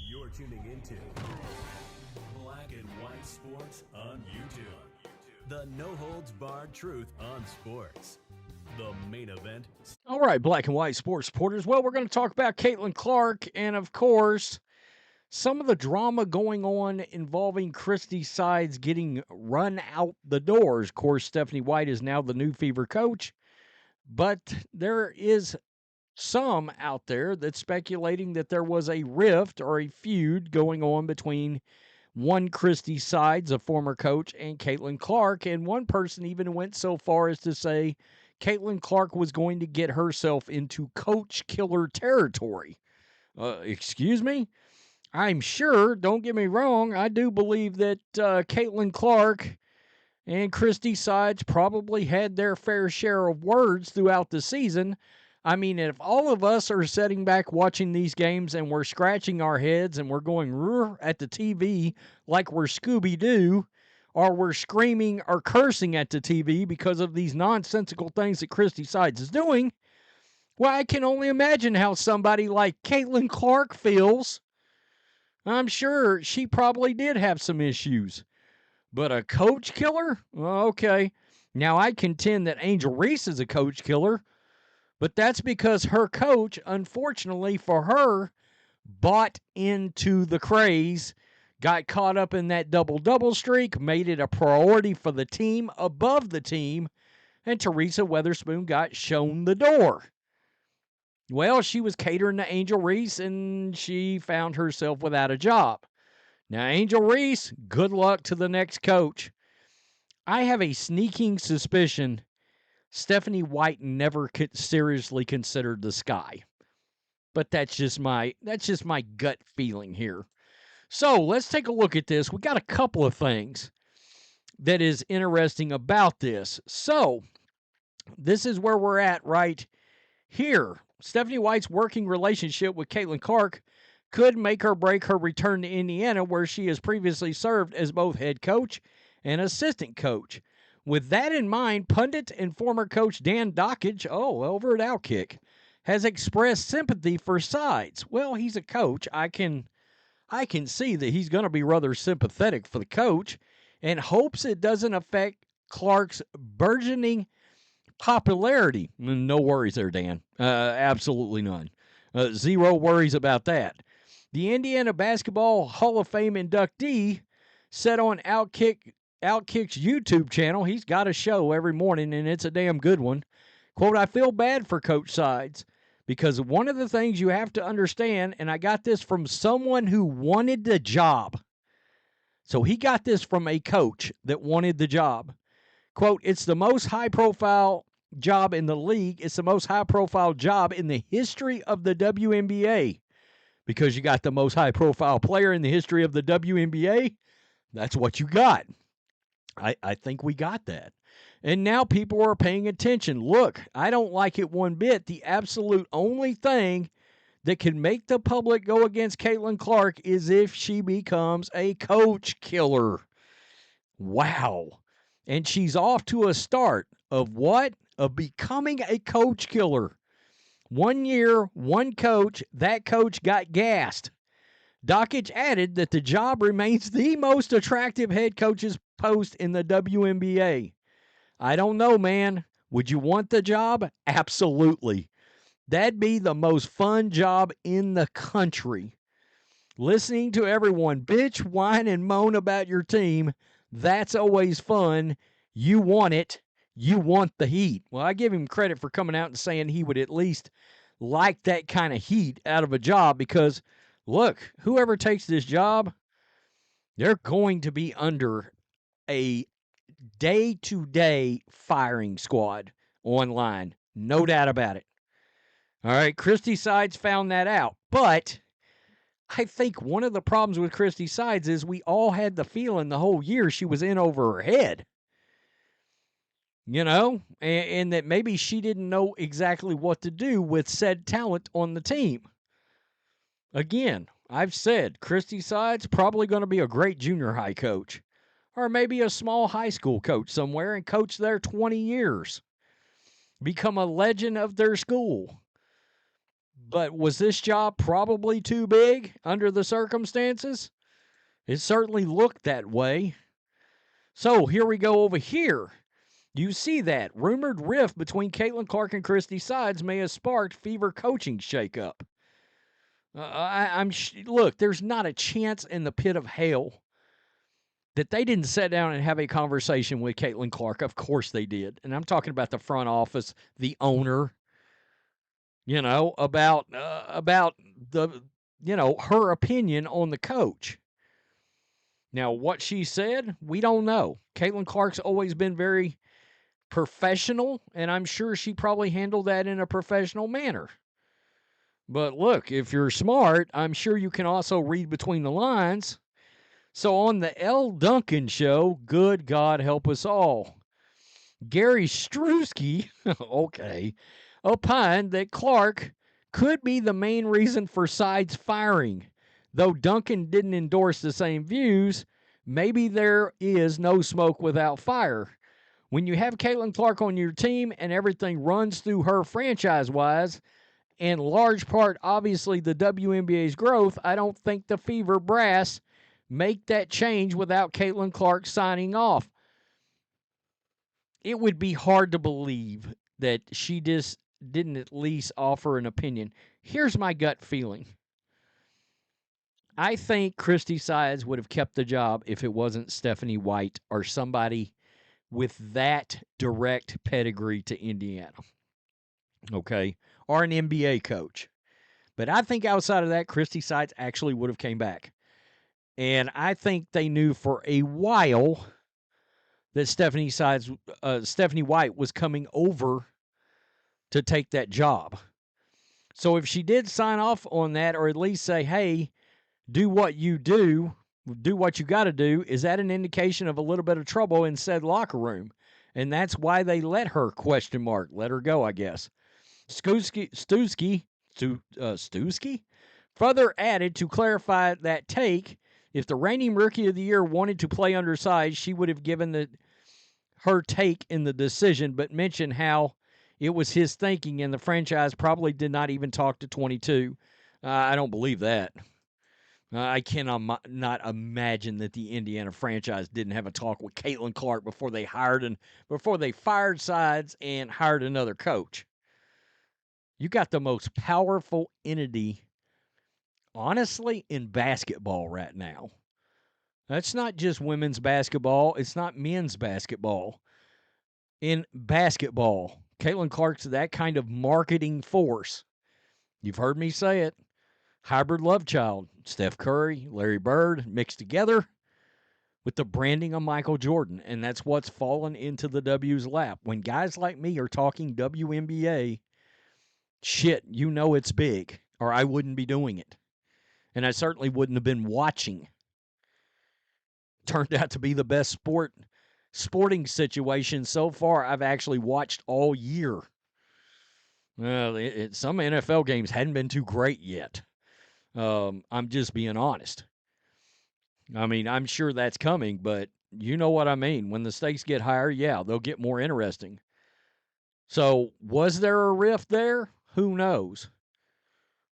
You're tuning into Black and White Sports on YouTube. The no-holds-barred truth on sports. The main event. All right, Black and White Sports supporters. Well, we're going to talk about CAITLIN Clark and, of course, some of the drama going on involving Christie Sides getting run out the doors. Of course, Stephanie White is now the new Fever coach, but there is some out there that's speculating that there was a rift or a feud going on between one Christie Sides, a former coach, and CAITLIN Clark, and one person even went so far as to say CAITLIN Clark was going to get herself into coach killer territory. Excuse me? I'm sure, don't get me wrong, I do believe that CAITLIN Clark and Christie Sides probably had their fair share of words throughout the season. I mean, if all of us are sitting back watching these games and we're scratching our heads and we're going at the TV like we're Scooby-Doo, or we're screaming or cursing at the TV because of these nonsensical things that Christie Sides is doing, well, I can only imagine how somebody like CAITLIN Clark feels. I'm sure she probably did have some issues. But a coach killer? Well, okay. Now, I contend that Angel Reese is a coach killer, but that's because her coach, unfortunately for her, bought into the craze, got caught up in that double-double streak, made it a priority for the team above the team, and Teresa Weatherspoon got shown the door. Well, she was catering to Angel Reese, and she found herself without a job. Now, Angel Reese, good luck to the next coach. I have a sneaking suspicion Stephanie White never seriously considered the Sky. But that's just my gut feeling here. So let's take a look at this. We got a couple of things that is interesting about this. So this is where we're at right here. Stephanie White's working relationship with CAITLIN Clark could make or break her return to Indiana, where she has previously served as both head coach and assistant coach. With that in mind, pundit and former coach Dan Dakich, over at Outkick, has expressed sympathy for Sides. Well, he's a coach. I can see that he's going to be rather sympathetic for the coach and hopes it doesn't affect Clark's burgeoning popularity. No worries there, Dan. Absolutely none. Zero worries about that. The Indiana Basketball Hall of Fame inductee said on Outkick's YouTube channel, he's got a show every morning, and it's a damn good one. Quote, I feel bad for Coach Sides because one of the things you have to understand, and I got this from someone who wanted the job. So he got this from a coach that wanted the job. Quote, it's the most high-profile job in the league. It's the most high-profile job in the history of the WNBA. Because you got the most high-profile player in the history of the WNBA, that's what you got. I think we got that. And now people are paying attention. Look, I don't like it one bit. The absolute only thing that can make the public go against CAITLIN Clark is if she becomes a coach killer. Wow. And she's off to a start of what? Of becoming a coach killer. 1 year, one coach, that coach got gassed. Dakich added that the job remains the most attractive head coach's post in the WNBA. I don't know, man. Would you want the job? Absolutely. That'd be the most fun job in the country. Listening to everyone bitch, whine, and moan about your team, that's always fun. You want it. You want the heat. Well, I give him credit for coming out and saying he would at least like that kind of heat out of a job because, look, whoever takes this job, they're going to be under a day-to-day firing squad online. No doubt about it. All right, Christie Sides found that out. But I think one of the problems with Christie Sides is we all had the feeling the whole year she was in over her head. You know, and that maybe she didn't know exactly what to do with said talent on the team. Again, I've said Christie Sides probably going to be a great junior high coach. Or maybe a small high school coach somewhere and coach there 20 years. Become a legend of their school. But was this job probably too big under the circumstances? It certainly looked that way. So here we go over here. You see that rumored rift between CAITLIN Clark and Christie Sides may have sparked Fever coaching shakeup. Look, there's not a chance in the pit of hell that they didn't sit down and have a conversation with CAITLIN Clark. Of course they did. And I'm talking about the front office, the owner, about the, her opinion on the coach. Now, what she said, we don't know. CAITLIN Clark's always been very professional, and I'm sure she probably handled that in a professional manner. But look, if you're smart, I'm sure you can also read between the lines. So on the L. Duncan show, good God help us all, Gary Strusky, opined that Clark could be the main reason for Sides firing. Though Duncan didn't endorse the same views, maybe there is no smoke without fire. When you have CAITLIN Clark on your team and everything runs through her franchise-wise, and large part, obviously, the WNBA's growth, I don't think the Fever brass make that change without CAITLIN Clark signing off. It would be hard to believe that she just didn't at least offer an opinion. Here's my gut feeling. I think Christie Sides would have kept the job if it wasn't Stephanie White or somebody with that direct pedigree to Indiana. Okay? Or an NBA coach. But I think outside of that, Christie Sides actually would have came back. And I think they knew for a while that Stephanie White was coming over to take that job. So if she did sign off on that, or at least say, hey, do what you what you got to do, is that an indication of a little bit of trouble in said locker room? And that's why they let her, let her go, I guess. Stewski further added to clarify that take, if the reigning Rookie of the Year wanted to play undersized, she would have given her take in the decision, but mentioned how it was his thinking and the franchise probably did not even talk to 22. I don't believe that. I cannot not imagine that the Indiana franchise didn't have a talk with CAITLIN Clark before they fired Sides and hired another coach. You got the most powerful entity, honestly, in basketball right now. That's not just women's basketball. It's not men's basketball. In basketball, CAITLIN Clark's that kind of marketing force. You've heard me say it. Hybrid love child. Steph Curry, Larry Bird mixed together with the branding of Michael Jordan. And that's what's fallen into the W's lap. When guys like me are talking WNBA, shit, it's big, or I wouldn't be doing it. And I certainly wouldn't have been watching. Turned out to be the best sporting situation so far I've actually watched all year. Well, some NFL games hadn't been too great yet. I'm just being honest. I mean, I'm sure that's coming, but you know what I mean. When the stakes get higher, yeah, they'll get more interesting. So, was there a rift there? Who knows?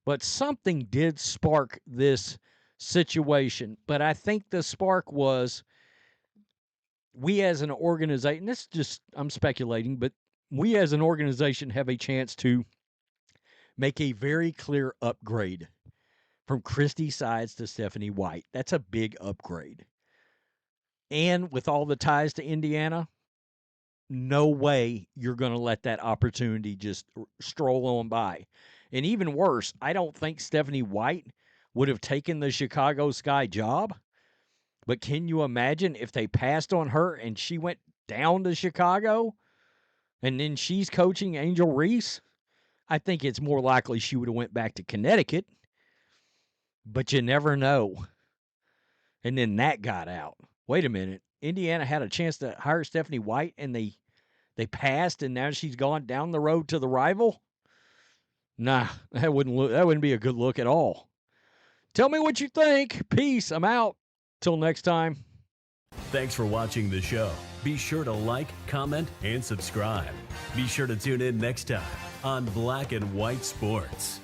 But something did spark this situation. But I think the spark was we as an organization, I'm speculating, but we as an organization have a chance to make a very clear upgrade from Christie Sides to Stephanie White. That's a big upgrade. And with all the ties to Indiana, no way you're going to let that opportunity just stroll on by. And even worse, I don't think Stephanie White would have taken the Chicago Sky job. But can you imagine if they passed on her and she went down to Chicago and then she's coaching Angel Reese? I think it's more likely she would have went back to Connecticut. But you never know. And then that got out. Wait a minute. Indiana had a chance to hire Stephanie White and they passed and now she's gone down the road to the rival? Nah, that wouldn't be a good look at all. Tell me what you think. Peace. I'm out. Till next time. Thanks for watching the show. Be sure to like, comment, and subscribe. Be sure to tune in next time on Black and White Sports.